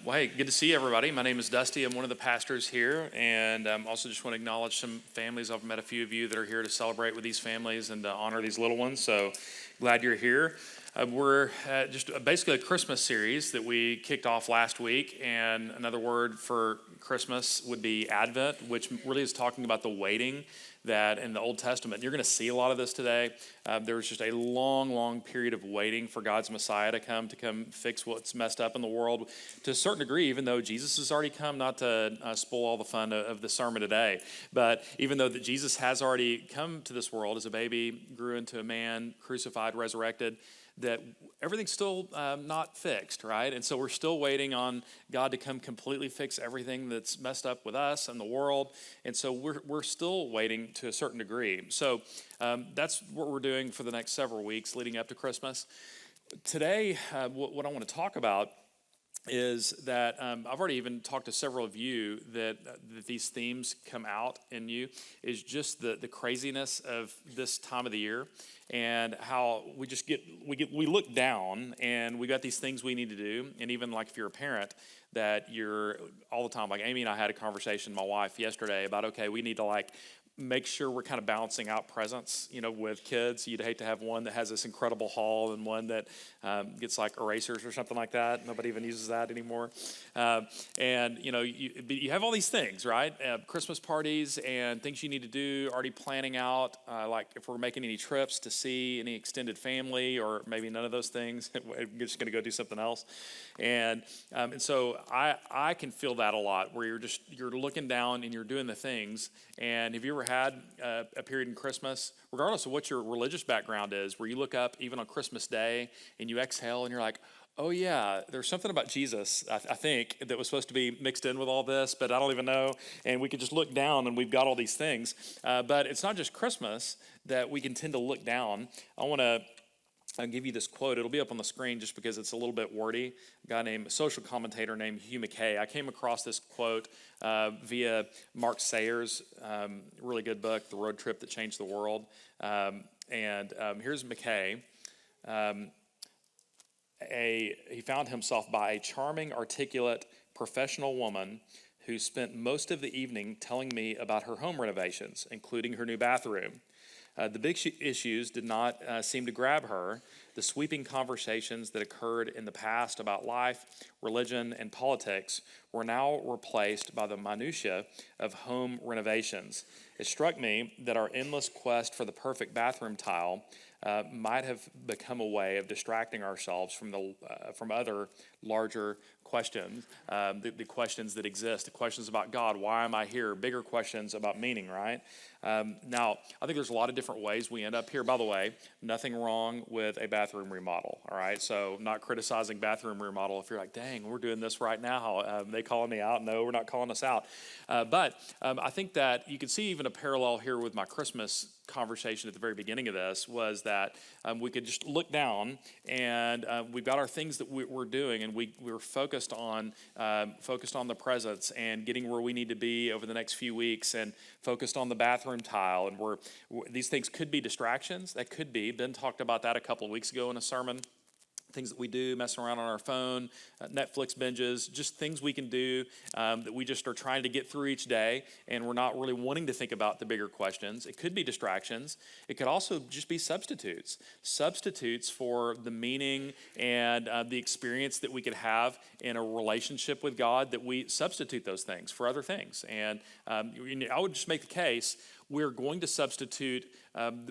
Well, hey, good to see everybody. My name is Dusty. I'm one of the pastors here, and also just want to acknowledge some families. I've met a few of you that are here to celebrate with these families and to honor these little ones, so glad you're here. We're just basically a Christmas series that we kicked off last week, and another word for Christmas would be Advent, which really is talking about the waiting that in the Old Testament. You're going to see a lot of this today. There was just a long period of waiting for God's Messiah to come fix what's messed up in the world to a certain degree, even though Jesus has already come, not to spoil all the fun of the sermon today, but even though that Jesus has already come to this world as a baby, grew into a man, crucified, resurrected, that everything's still not fixed, right? And so we're still waiting on God to come completely fix everything that's messed up with us and the world. And so we're still waiting to a certain degree. So that's what we're doing for the next several weeks leading up to Christmas. Today, what I want to talk about is that I've already even talked to several of you that these themes come out in you, is just the craziness of this time of the year and how we look down and we got these things we need to do. And even like if you're a parent, that you're all the time, like Amy and I had a conversation, my wife, yesterday about, okay, we need to make sure we're kind of balancing out presents, with kids. You'd hate to have one that has this incredible haul and one that gets like erasers or something like that. Nobody even uses that anymore. And you have all these things, right? Christmas parties and things you need to do, already planning out, like if we're making any trips to see any extended family or maybe none of those things, we're just going to go do something else. And so I can feel that a lot, where you're looking down and you're doing the things. And have you ever had a period in Christmas, regardless of what your religious background is, where you look up even on Christmas Day and you exhale and you're like, oh yeah, there's something about Jesus, I think, that was supposed to be mixed in with all this, but I don't even know. And we could just look down and we've got all these things. But it's not just Christmas that we can tend to look down. I'll give you this quote. It'll be up on the screen just because it's a little bit wordy. A social commentator named Hugh McKay. I came across this quote via Mark Sayers' really good book, The Road Trip That Changed the World. Here's McKay. He found himself by a charming, articulate, professional woman who spent most of the evening telling me about her home renovations, including her new bathroom. The big issues did not seem to grab her. The sweeping conversations that occurred in the past about life, religion, and politics were now replaced by the minutiae of home renovations. It struck me that our endless quest for the perfect bathroom tile might have become a way of distracting ourselves from other larger questions, the questions that exist, the questions about God, why am I here, bigger questions about meaning, right? Now, I think there's a lot of different ways we end up here. By the way, nothing wrong with a bathroom remodel, all right? So not criticizing bathroom remodel if you're like, dang, we're doing this right now. They calling me out? No, we're not calling us out. But I think that you can see even a parallel here with my Christmas conversation at the very beginning of this was that we could just look down and we've got our things that we're doing, and we're focused on the presents and getting where we need to be over the next few weeks, and focused on the bathroom tile. And these things could be distractions. That could be. Ben talked about that a couple of weeks ago in a sermon. Things that we do, messing around on our phone, Netflix binges, just things we can do that we just are trying to get through each day, and we're not really wanting to think about the bigger questions. It could be distractions. It could also just be substitutes for the meaning and the experience that we could have in a relationship with God, that we substitute those things for other things. And I would just make the case, we're going to substitute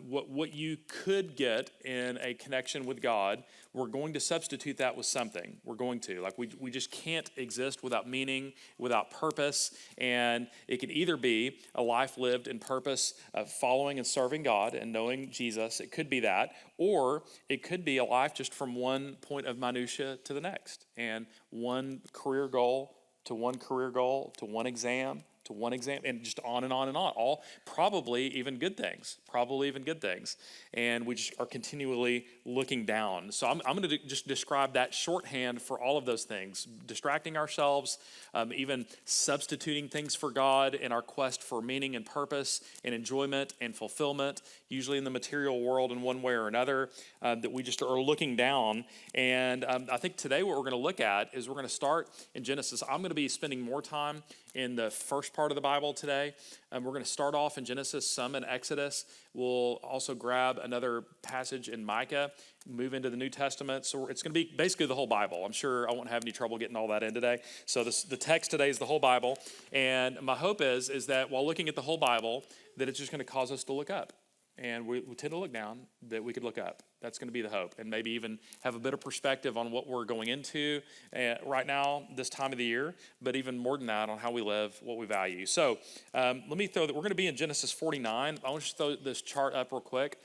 what you could get in a connection with God. We're going to substitute that with something. We're going to. We just can't exist without meaning, without purpose. And it can either be a life lived in purpose of following and serving God and knowing Jesus. It could be that. Or it could be a life just from one point of minutia to the next. And one career goal to one career goal to one exam, and just on and on and on. All probably even good things. probably even good things. And we just are continually looking down. So I'm going to just describe that shorthand for all of those things, distracting ourselves, even substituting things for God in our quest for meaning and purpose and enjoyment and fulfillment, usually in the material world in one way or another, that we just are looking down. And I think today what we're going to look at is we're going to start in Genesis. I'm going to be spending more time in the first part of the Bible today. We're going to start off in Genesis, some in Exodus. We'll also grab another passage in Micah, move into the New Testament. So it's going to be basically the whole Bible. I'm sure I won't have any trouble getting all that in today. So the text today is the whole Bible. And my hope is that while looking at the whole Bible, that it's just going to cause us to look up. And we tend to look down, that we could look up. That's going to be the hope. And maybe even have a bit of perspective on what we're going into right now, this time of the year, but even more than that, on how we live, what we value. So let me throw that. We're going to be in Genesis 49. I want to throw this chart up real quick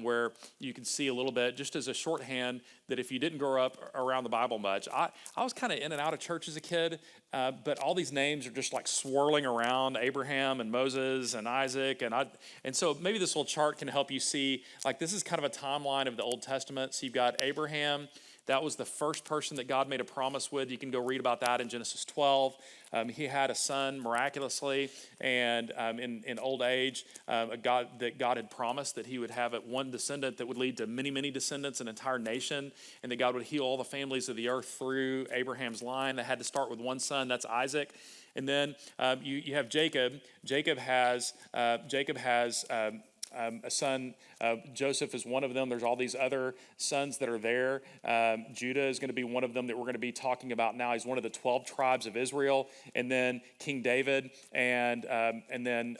where you can see a little bit, just as a shorthand, that if you didn't grow up around the Bible much, I was kind of in and out of church as a kid, but all these names are just like swirling around, Abraham and Moses and Isaac. And so maybe this little chart can help you see, like, this is kind of a timeline of the Old Testament. So you've got Abraham. That was the first person that God made a promise with. You can go read about that in Genesis 12. He had a son miraculously, and in old age, God had promised that he would have one descendant that would lead to many, many descendants, an entire nation, and that God would heal all the families of the earth through Abraham's line. That had to start with one son, that's Isaac. And then you have Jacob. Jacob has a son. Joseph is one of them. There's all these other sons that are there. Judah is going to be one of them that we're going to be talking about now. He's one of the 12 tribes of Israel. And then King David, and then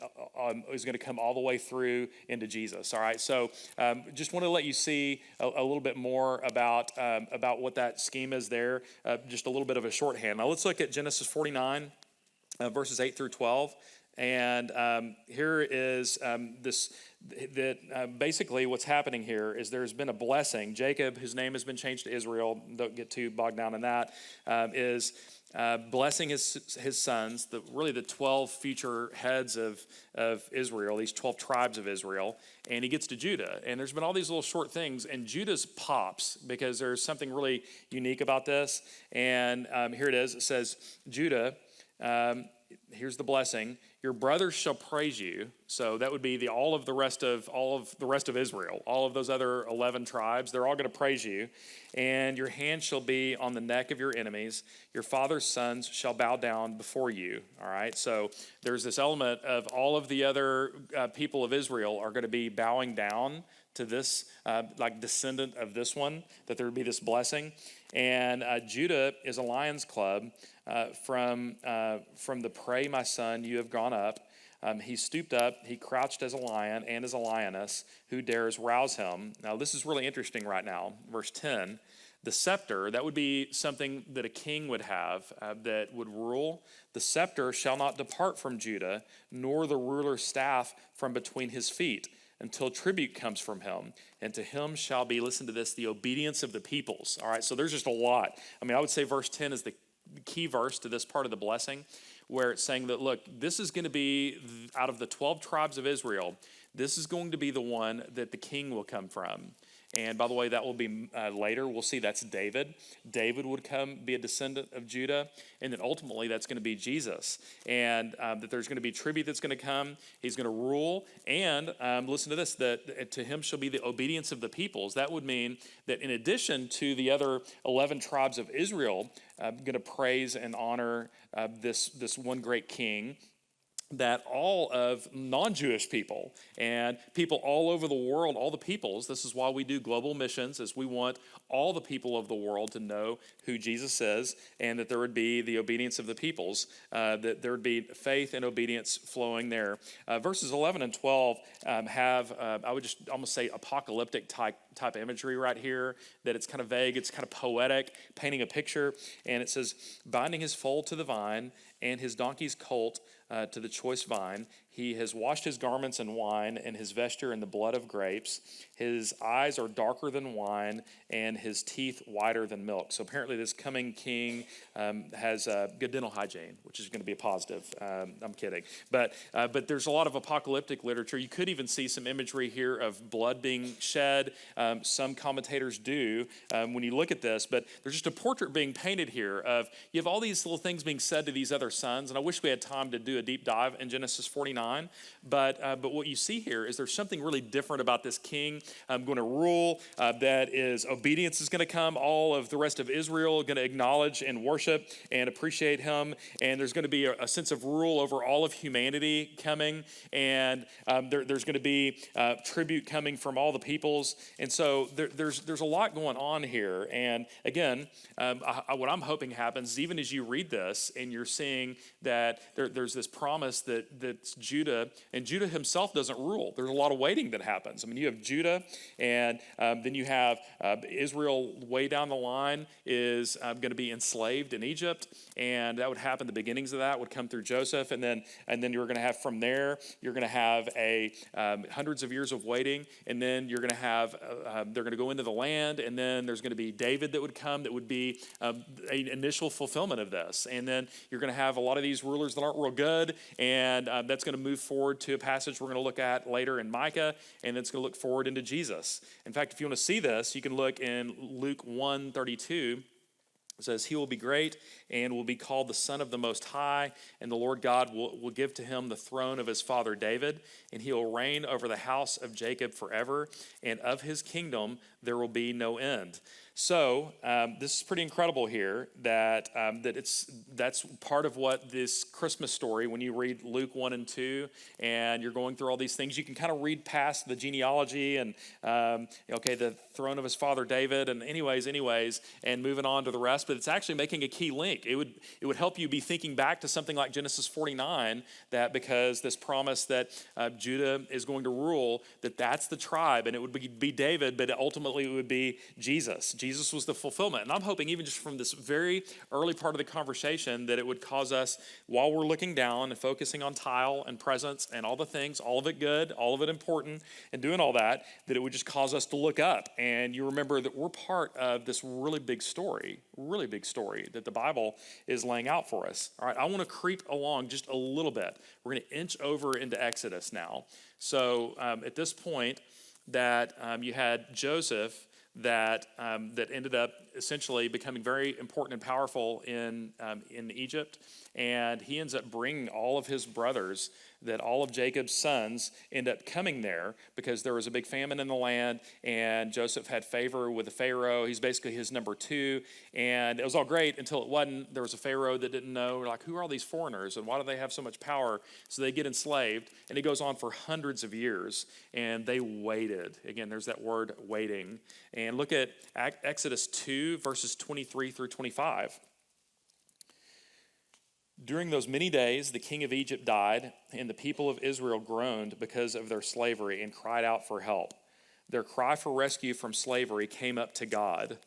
is going to come all the way through into Jesus. All right. So just want to let you see a little bit more about what that scheme is there. Just a little bit of a shorthand. Now let's look at Genesis 49, verses 8 through 12. And here is basically what's happening here is there's been a blessing. Jacob, whose name has been changed to Israel, don't get too bogged down in that, is blessing his sons, really the 12 future heads of Israel, these 12 tribes of Israel, and he gets to Judah. And there's been all these little short things, and Judah's pops because there's something really unique about this. And here it is. It says, Judah, here's the blessing. Your brothers shall praise you. So that would be all of the rest of Israel, all of those other 11 tribes. They're all going to praise you. And your hand shall be on the neck of your enemies. Your father's sons shall bow down before you. All right. So there's this element of all of the other people of Israel are going to be bowing down to this, like descendant of this one, that there would be this blessing. And Judah is a lion's club. From the prey, my son, you have gone up. He stooped up, he crouched as a lion and as a lioness. Who dares rouse him? Now, this is really interesting right now. Verse 10, the scepter, that would be something that a king would have that would rule. The scepter shall not depart from Judah, nor the ruler's staff from between his feet, until tribute comes from him. And to him shall be, listen to this, the obedience of the peoples. All right, so there's just a lot. I mean, I would say verse 10 is the key verse to this part of the blessing, where it's saying that, look, this is going to be, out of the 12 tribes of Israel, this is going to be the one that the king will come from. And by the way, that will be later. We'll see that's David. David would be a descendant of Judah. And then ultimately that's going to be Jesus. And that there's going to be tribute that's going to come. He's going to rule. And listen to this, that to him shall be the obedience of the peoples. That would mean that in addition to the other 11 tribes of Israel, going to praise and honor this one great king, that all of non-Jewish people and people all over the world, all the peoples, this is why we do global missions, is we want all the people of the world to know who Jesus is, and that there would be the obedience of the peoples, that there would be faith and obedience flowing there. Verses 11 and 12 have, I would just almost say, apocalyptic type imagery right here, that it's kind of vague, it's kind of poetic, painting a picture. And it says, binding his foal to the vine and his donkey's colt to the choice vine, He has washed his garments in wine and his vesture in the blood of grapes. His eyes are darker than wine and his teeth whiter than milk. So apparently this coming king has good dental hygiene, which is going to be a positive. I'm kidding. But there's a lot of apocalyptic literature. You could even see some imagery here of blood being shed. Some commentators do when you look at this. But there's just a portrait being painted here of, you have all these little things being said to these other sons. And I wish we had time to do a deep dive in Genesis 49. But what you see here is there's something really different about this king going to rule. That is, obedience is going to come. All of the rest of Israel going to acknowledge and worship and appreciate him. And there's going to be a sense of rule over all of humanity coming. And there's going to be tribute coming from all the peoples. And so there's a lot going on here. And again, what I'm hoping happens is, even as you read this and you're seeing that there's this promise that's Judah, and Judah himself doesn't rule. There's a lot of waiting that happens. I mean, you have Judah, and then you have Israel way down the line is going to be enslaved in Egypt, and that would happen. The beginnings of that would come through Joseph, and then you're going to have from there, you're going to have hundreds of years of waiting, and then you're going to have they're going to go into the land, and then there's going to be David that would come, that would be an initial fulfillment of this, and then you're going to have a lot of these rulers that aren't real good, and that's going to move forward to a passage we're going to look at later in Micah, and it's going to look forward into Jesus. In fact, if you want to see this, you can look in Luke 1:32. It says, he will be great and will be called the Son of the Most High, and the Lord God will give to him the throne of his father David, and he will reign over the house of Jacob forever, and of his kingdom there will be no end. So this is pretty incredible here that that's part of what this Christmas story, when you read Luke 1 and 2 and you're going through all these things, you can kind of read past the genealogy and, the throne of his father David, and anyways, and moving on to the rest, but it's actually making a key link. It would help you be thinking back to something like Genesis 49, that because this promise that Judah is going to rule, that's the tribe, and it would be David, but ultimately it would be Jesus. Jesus was the fulfillment. And I'm hoping, even just from this very early part of the conversation, that it would cause us, while we're looking down and focusing on tile and presents and all the things, all of it good, all of it important, and doing all that it would just cause us to look up. And you remember that we're part of this really big story that the Bible is laying out for us. All right, I want to creep along just a little bit. We're going to inch over into Exodus now. So at this point that you had Joseph, that ended up essentially becoming very important and powerful in Egypt, and he ends up bringing all of his brothers, that all of Jacob's sons end up coming there because there was a big famine in the land, and Joseph had favor with the Pharaoh. He's basically his number two, and it was all great until it wasn't. There was a Pharaoh that didn't know, like, who are all these foreigners and why do they have so much power? So they get enslaved, and it goes on for hundreds of years, and they waited. Again, there's that word, waiting. And look at Exodus 2, verses 23 through 25. During those many days, the king of Egypt died, and the people of Israel groaned because of their slavery and cried out for help. Their cry for rescue from slavery came up to God,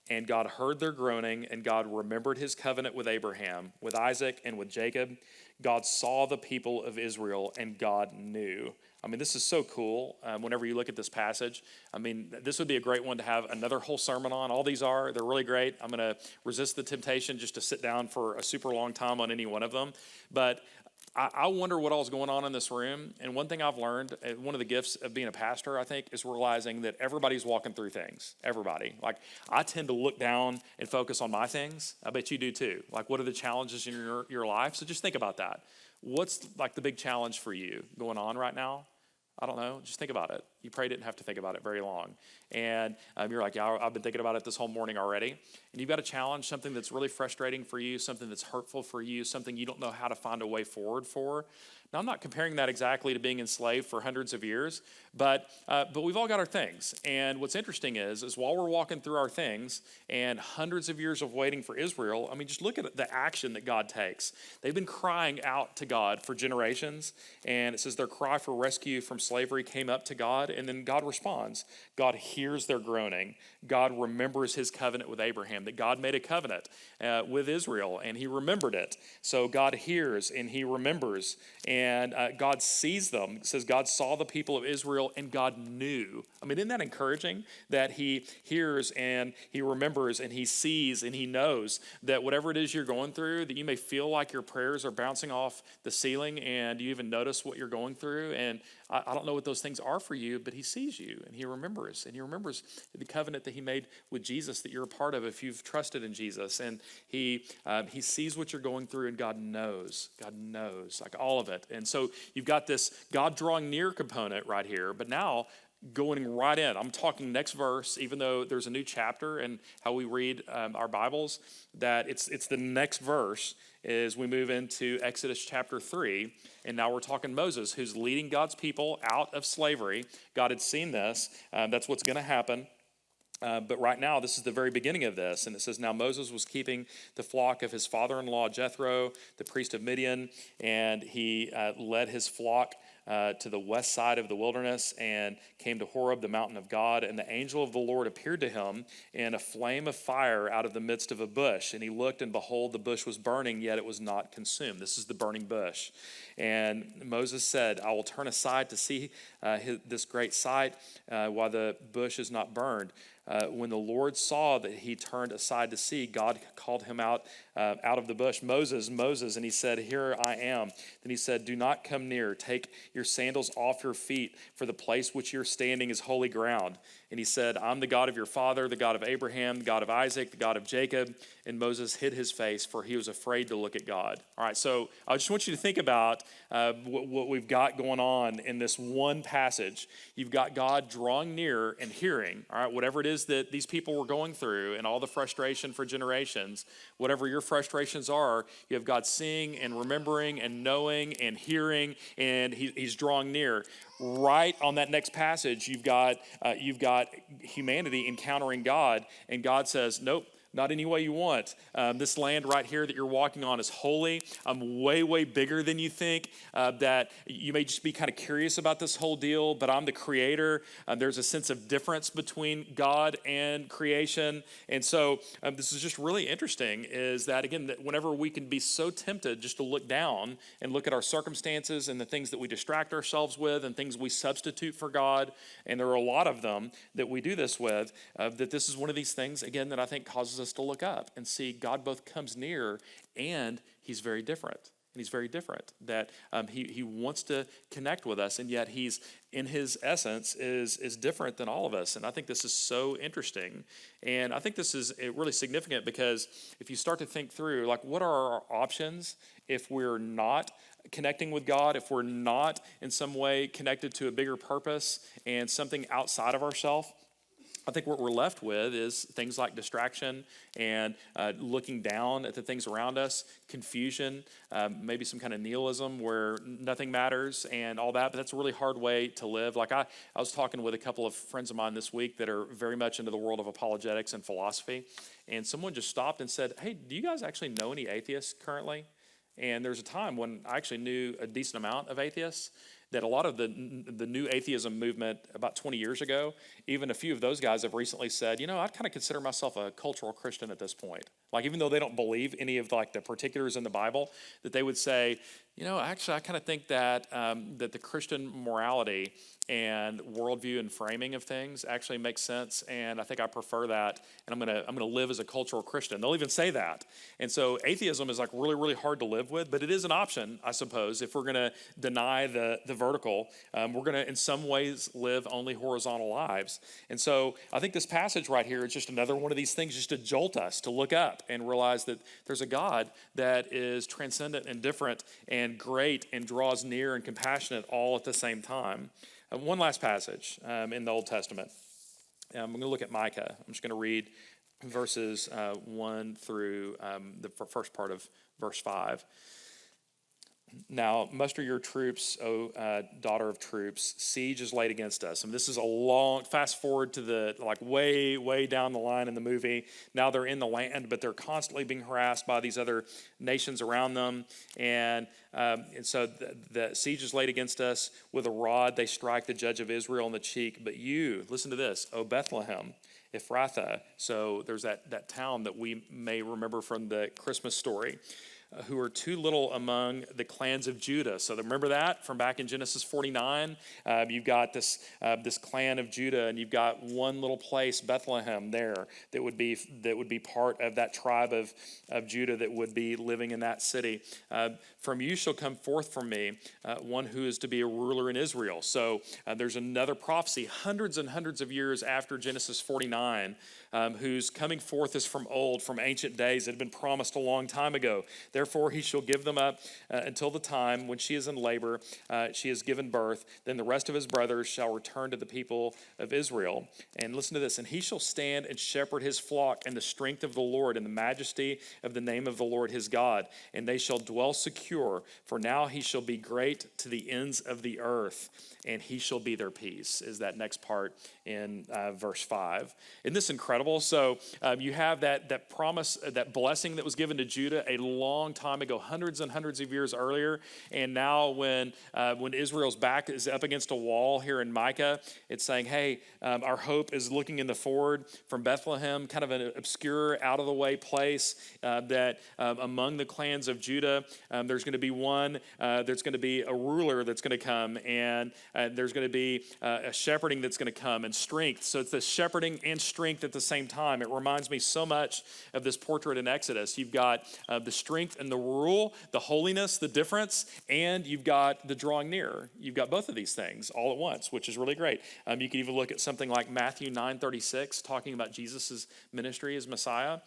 and God heard their groaning, and God remembered his covenant with Abraham, with Isaac, and with Jacob. God saw the people of Israel, and God knew. I mean, this is so cool whenever you look at this passage. I mean, this would be a great one to have another whole sermon on. All these they're really great. I'm going to resist the temptation just to sit down for a super long time on any one of them. But I wonder what all's going on in this room. And one thing I've learned, one of the gifts of being a pastor, I think, is realizing that everybody's walking through things. Everybody. Like, I tend to look down and focus on my things. I bet you do too. Like, what are the challenges in your life? So just think about that. What's like the big challenge for you going on right now? I don't know. Just think about it. You probably didn't have to think about it very long. And you're like, yeah, I've been thinking about it this whole morning already. And you've got a challenge, something that's really frustrating for you, something that's hurtful for you, something you don't know how to find a way forward for. Now, I'm not comparing that exactly to being enslaved for hundreds of years, but we've all got our things. And what's interesting is while we're walking through our things and hundreds of years of waiting for Israel, I mean, just look at the action that God takes. They've been crying out to God for generations, and it says their cry for rescue from slavery came up to God, And then God responds. God hears their groaning. God remembers his covenant with Abraham, that God made a covenant with Israel, and he remembered it. So God hears and he remembers, and God sees them. It says God saw the people of Israel, and God knew. I mean, isn't that encouraging that he hears and he remembers and he sees and he knows that whatever it is you're going through, that you may feel like your prayers are bouncing off the ceiling and you even notice what you're going through. And I don't know what those things are for you, but he sees you and he remembers. And he remembers the covenant that he made with Jesus that you're a part of if you've trusted in Jesus. And he sees what you're going through, and God knows, like all of it. And so you've got this God drawing near component right here, but now going right in. I'm talking next verse, even though there's a new chapter and how we read our Bibles, that it's the next verse as we move into Exodus chapter 3. And now we're talking Moses, who's leading God's people out of slavery. God had seen this. That's what's going to happen. But right now, this is the very beginning of this. And it says, now Moses was keeping the flock of his father-in-law, Jethro, the priest of Midian, and he led his flock to the west side of the wilderness and came to Horeb, the mountain of God. And the angel of the Lord appeared to him in a flame of fire out of the midst of a bush. And he looked, and behold, the bush was burning, yet it was not consumed. This is the burning bush. And Moses said, I will turn aside to see this great sight while the bush is not burned. When the Lord saw that he turned aside to see, God called him out of the bush, Moses, Moses, and he said, here I am. Then he said, do not come near. Take your sandals off your feet, for the place which you're standing is holy ground. And he said, I'm the God of your father, the God of Abraham, the God of Isaac, the God of Jacob. And Moses hid his face, for he was afraid to look at God. All right, so I just want you to think about what we've got going on in this one passage. You've got God drawing near and hearing, all right, whatever it is that these people were going through and all the frustration for generations, whatever your frustrations are, you have God seeing and remembering and knowing and hearing, and he's drawing near. Right on that next passage, you've got humanity encountering God, and God says, nope, not any way you want. This land right here that you're walking on is holy. I'm way, way bigger than you think. That you may just be kind of curious about this whole deal, but I'm the creator. There's a sense of difference between God and creation. And so this is just really interesting, is that, again, that whenever we can be so tempted just to look down and look at our circumstances and the things that we distract ourselves with and things we substitute for God, and there are a lot of them that we do this with, that this is one of these things, again, that I think causes us to look up and see God both comes near and he's very different. And he's very different, that he wants to connect with us, and yet he's, in his essence, is different than all of us. And I think this is so interesting. And I think this is really significant because if you start to think through, like, what are our options if we're not connecting with God, if we're not in some way connected to a bigger purpose and something outside of ourselves? I think what we're left with is things like distraction and looking down at the things around us, confusion, maybe some kind of nihilism where nothing matters and all that. But that's a really hard way to live. Like I was talking with a couple of friends of mine this week that are very much into the world of apologetics and philosophy. And someone just stopped and said, hey, do you guys actually know any atheists currently? And there's a time when I actually knew a decent amount of atheists, that a lot of the new atheism movement about 20 years ago, even a few of those guys have recently said, you know, I'd kind of consider myself a cultural Christian at this point. Like, even though they don't believe any of the particulars in the Bible, that they would say, you know, actually, I kind of think that that the Christian morality and worldview and framing of things actually makes sense, and I think I prefer that, and I'm gonna live as a cultural Christian. They'll even say that. And so atheism is like really, really hard to live with, but it is an option, I suppose. If we're gonna deny the vertical, we're gonna in some ways live only horizontal lives. And so I think this passage right here is just another one of these things just to jolt us to look up and realize that there's a God that is transcendent and different and great and draws near and compassionate all at the same time. One last passage in the Old Testament. I'm going to look at Micah. I'm just going to read verses 1 through the first part of verse 5. Now, muster your troops, O daughter of troops. Siege is laid against us. And this is a long, fast forward to the, like way, way down the line in the movie. Now they're in the land, but they're constantly being harassed by these other nations around them. And so the siege is laid against us. With a rod, they strike the judge of Israel in the cheek. But you, listen to this, O Bethlehem, Ephrathah. So there's that town that we may remember from the Christmas story. Who are too little among the clans of Judah. So remember that from back in Genesis 49? You've got this clan of Judah, and you've got one little place, Bethlehem, there that would be part of that tribe of Judah that would be living in that city. From you shall come forth from me one who is to be a ruler in Israel. So there's another prophecy hundreds and hundreds of years after Genesis 49, whose coming forth is from old, from ancient days. It had been promised a long time ago. Therefore, he shall give them up until the time when she is in labor, she has given birth. Then the rest of his brothers shall return to the people of Israel. And listen to this. And he shall stand and shepherd his flock in the strength of the Lord, in the majesty of the name of the Lord his God. And they shall dwell secure, for now he shall be great to the ends of the earth, and he shall be their peace, is that next part in verse 5. Isn't this incredible? So you have that promise, that blessing that was given to Judah a long time ago, hundreds and hundreds of years earlier. And now when Israel's back is up against a wall here in Micah, it's saying, hey, our hope is looking in the forward from Bethlehem, kind of an obscure, out-of-the-way place that among the clans of Judah, there's going to be one, there's going to be a ruler that's going to come, and there's going to be a shepherding that's going to come, and strength. So it's the shepherding and strength at the same time. It reminds me so much of this portrait in Exodus. You've got the strength and the rule, the holiness, the difference, and you've got the drawing near. You've got both of these things all at once, which is really great. You can even look at something like Matthew 9:36, talking about Jesus' ministry as Messiah.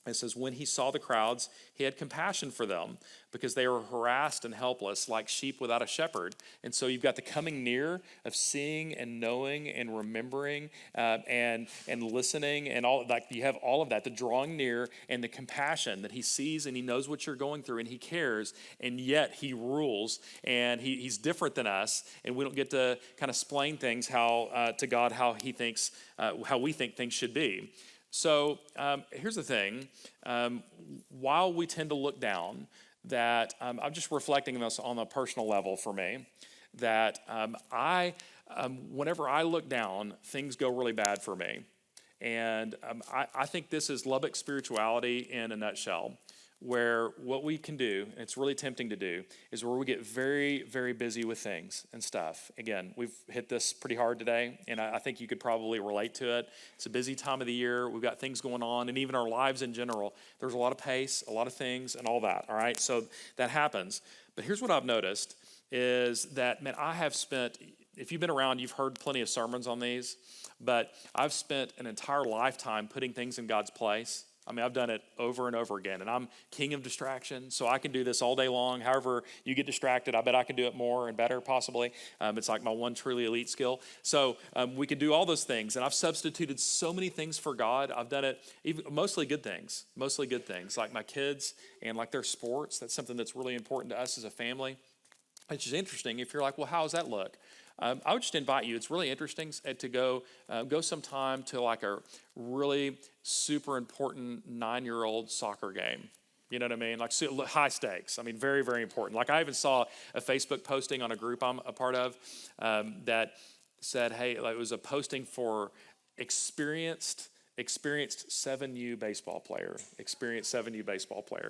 It says, when he saw the crowds, he had compassion for them because they were harassed and helpless like sheep without a shepherd. And so you've got the coming near of seeing and knowing and remembering and listening, and all, like you have all of that, the drawing near and the compassion that he sees and he knows what you're going through and he cares, and yet he rules, and he's different than us, and we don't get to kind of explain things to God how he thinks, how we think things should be. So here's the thing. While we tend to look down, that I'm just reflecting on this on a personal level for me, that whenever I look down, things go really bad for me. And I think this is Lubbock spirituality in a nutshell, where what we can do, and it's really tempting to do, is where we get very, very busy with things and stuff. Again, we've hit this pretty hard today, and I think you could probably relate to it. It's a busy time of the year. We've got things going on, and even our lives in general. There's a lot of pace, a lot of things, and all that, all right? So that happens. But here's what I've noticed is that, man, I have spent, if you've been around, you've heard plenty of sermons on these, but I've spent an entire lifetime putting things in God's place. I mean, I've done it over and over again, and I'm king of distraction, so I can do this all day long. However you get distracted, I bet I can do it more and better, possibly. It's like my one truly elite skill. So we can do all those things, and I've substituted so many things for God. I've done it, mostly good things, like my kids and like their sports. That's something that's really important to us as a family. It's just interesting if you're like, well, how does that look? I would just invite you. It's really interesting to go sometime to like a really super important 9-year-old soccer game. You know what I mean? Like high stakes. I mean, very, very important. Like I even saw a Facebook posting on a group I'm a part of that said, hey, like it was a posting for experienced 7U baseball player.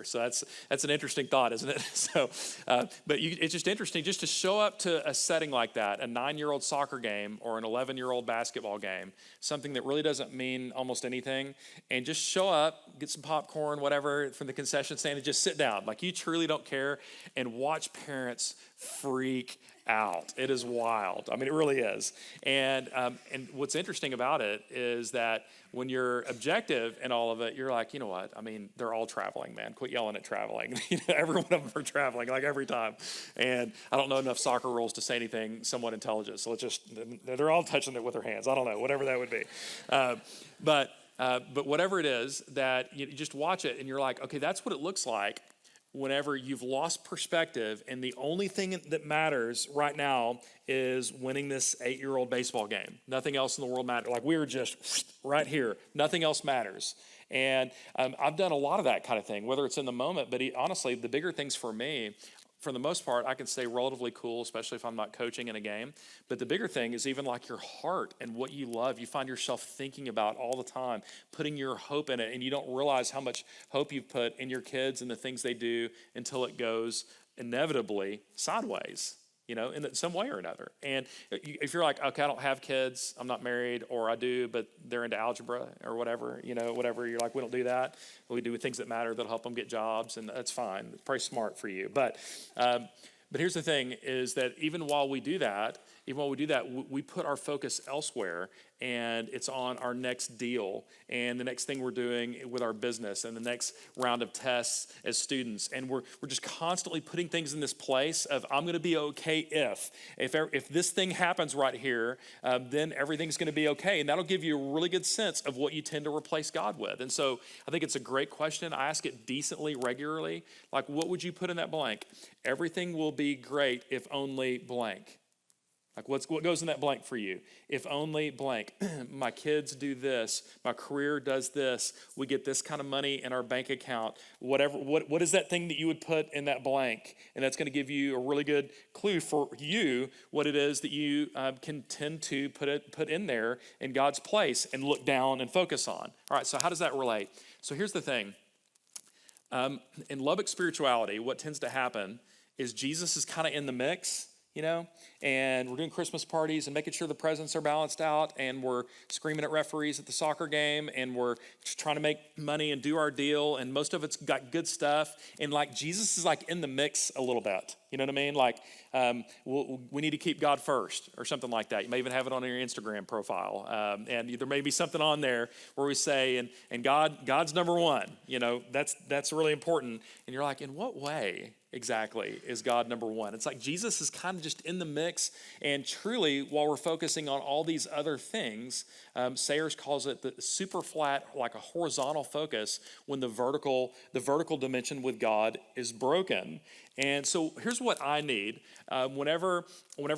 So that's an interesting thought, isn't it? So, but it's just interesting just to show up to a setting like that, a 9-year-old soccer game or an 11-year-old basketball game, something that really doesn't mean almost anything, and just show up, get some popcorn, whatever, from the concession stand, and just sit down. Like you truly don't care, and watch parents freak out. It is wild. I mean, it really is. And what's interesting about it is that when you're objective in all of it, you're like, you know what? I mean, they're all traveling, man. Quit yelling at traveling. Every one of them are traveling, like every time. And I don't know enough soccer rules to say anything somewhat intelligent. So they're all touching it with their hands. I don't know, whatever that would be. But whatever it is, that you just watch it and you're like, okay, that's what it looks like whenever you've lost perspective and the only thing that matters right now is winning this 8-year-old baseball game. Nothing else in the world matters. Like we're just right here. Nothing else matters. And I've done a lot of that kind of thing, whether it's in the moment, but honestly, the bigger things for me, for the most part, I can stay relatively cool, especially if I'm not coaching in a game. But the bigger thing is even like your heart and what you love, you find yourself thinking about all the time, putting your hope in it, and you don't realize how much hope you've put in your kids and the things they do until it goes inevitably sideways, in some way or another. And if you're like, okay, I don't have kids, I'm not married, or I do, but they're into algebra or whatever, whatever, you're like, we don't do that. We do things that matter that'll help them get jobs, and that's fine. It's probably smart for you. But here's the thing is that even while we do that, we put our focus elsewhere, and it's on our next deal and the next thing we're doing with our business and the next round of tests as students. And we're just constantly putting things in this place of, I'm going to be okay if this thing happens right here, then everything's going to be okay. And that'll give you a really good sense of what you tend to replace God with. And so I think it's a great question. I ask it decently, regularly. Like, what would you put in that blank? Everything will be great if only blank. Like what goes in that blank for you? If only blank. My kids do this. My career does this. We get this kind of money in our bank account. Whatever. What is that thing that you would put in that blank? And that's going to give you a really good clue for you what it is that you can tend to put in there in God's place and look down and focus on. All right. So how does that relate? So here's the thing. In Lubbock spirituality, what tends to happen is Jesus is kind of in the mix. And we're doing Christmas parties and making sure the presents are balanced out, and we're screaming at referees at the soccer game, and we're just trying to make money and do our deal, and most of it's got good stuff, and like Jesus is like in the mix a little bit, you know what I mean? Like we need to keep God first or something like that. You may even have it on your Instagram profile, and there may be something on there where we say, and God's number one, that's really important, and you're like, in what way? Exactly, is God number one? It's like Jesus is kind of just in the mix, and truly, while we're focusing on all these other things, Sayers calls it the super flat, like a horizontal focus, when the vertical dimension with God is broken. And so here's what I need. Whenever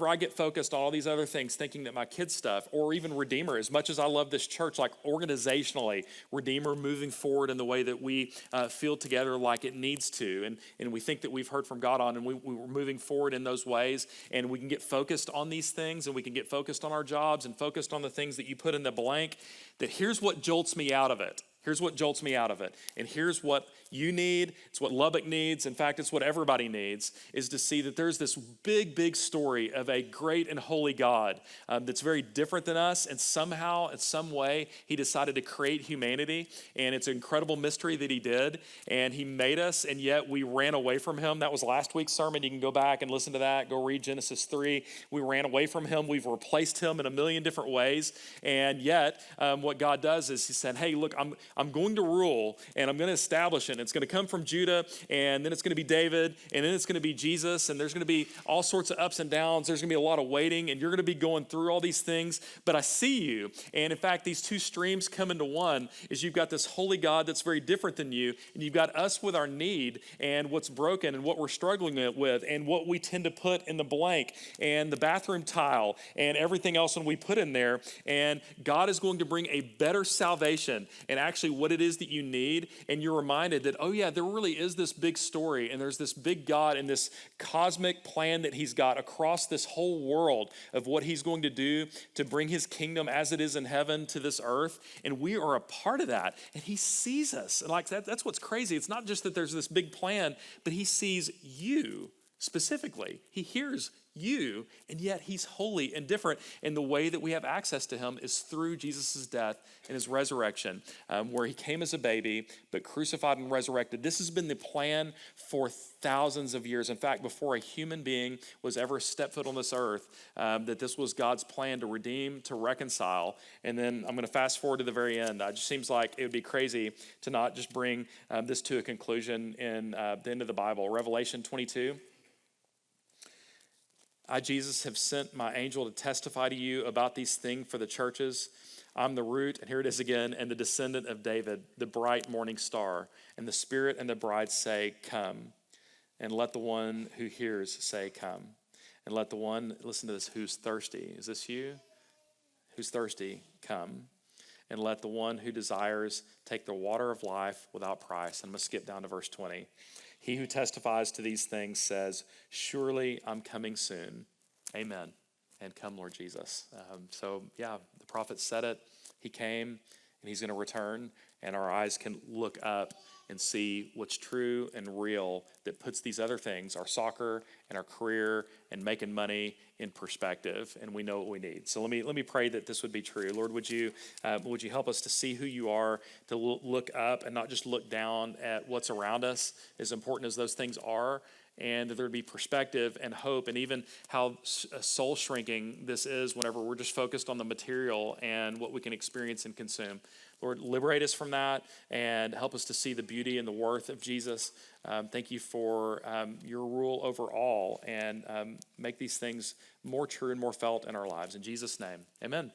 I get focused on all these other things, thinking that my kids' stuff, or even Redeemer, as much as I love this church, like organizationally, Redeemer moving forward in the way that we feel together like it needs to, and we think that we've heard from God on, and we're moving forward in those ways, and we can get focused on these things, and we can get focused on our jobs and focused on the things that you put in the blank, that here's what jolts me out of it. Here's what jolts me out of it. And here's what you need. It's what Lubbock needs. In fact, it's what everybody needs, is to see that there's this big, big story of a great and holy God that's very different than us. And somehow, in some way, he decided to create humanity. And it's an incredible mystery that he did. And he made us, and yet we ran away from him. That was last week's sermon. You can go back and listen to that. Go read Genesis 3. We ran away from him. We've replaced him in a million different ways. And yet, what God does is he said, hey, look, I'm going to rule, and I'm going to establish it. It's going to come from Judah, and then it's going to be David, and then it's going to be Jesus, and there's going to be all sorts of ups and downs. There's going to be a lot of waiting, and you're going to be going through all these things, but I see you. And in fact, these two streams come into one, is you've got this holy God that's very different than you, and you've got us with our need and what's broken and what we're struggling with and what we tend to put in the blank and the bathroom tile and everything else when we put in there. And God is going to bring a better salvation and actually what it is that you need, and you're reminded that, oh yeah, there really is this big story, and there's this big God and this cosmic plan that he's got across this whole world of what he's going to do to bring his kingdom as it is in heaven to this earth, and we are a part of that, and he sees us. And like that's what's crazy. It's not just that there's this big plan, but he sees you specifically. He hears you, and yet he's holy and different. And the way that we have access to him is through Jesus' death and his resurrection, where he came as a baby, but crucified and resurrected. This has been the plan for thousands of years. In fact, before a human being was ever step foot on this earth, that this was God's plan to redeem, to reconcile. And then I'm going to fast forward to the very end. It just seems like it would be crazy to not just bring this to a conclusion in the end of the Bible. Revelation 22. I, Jesus, have sent my angel to testify to you about these things for the churches. I'm the root, and here it is again, and the descendant of David, the bright morning star. And the Spirit and the bride say, come. And let the one who hears say, come. And let the one, listen to this, who's thirsty. Is this you? Who's thirsty, come. And let the one who desires take the water of life without price. And I'm going to skip down to verse 20. He who testifies to these things says, surely I'm coming soon. Amen. And come, Lord Jesus. The prophet said it. He came, and he's going to return. And our eyes can look up and see what's true and real that puts these other things, our soccer and our career and making money, in perspective, and we know what we need. So let me pray that this would be true. Lord, would you help us to see who you are, to look up and not just look down at what's around us, as important as those things are, and that there would be perspective and hope, and even how soul shrinking this is whenever we're just focused on the material and what we can experience and consume. Lord, liberate us from that and help us to see the beauty and the worth of Jesus. Thank you for your rule over all, and make these things more true and more felt in our lives. In Jesus' name, amen.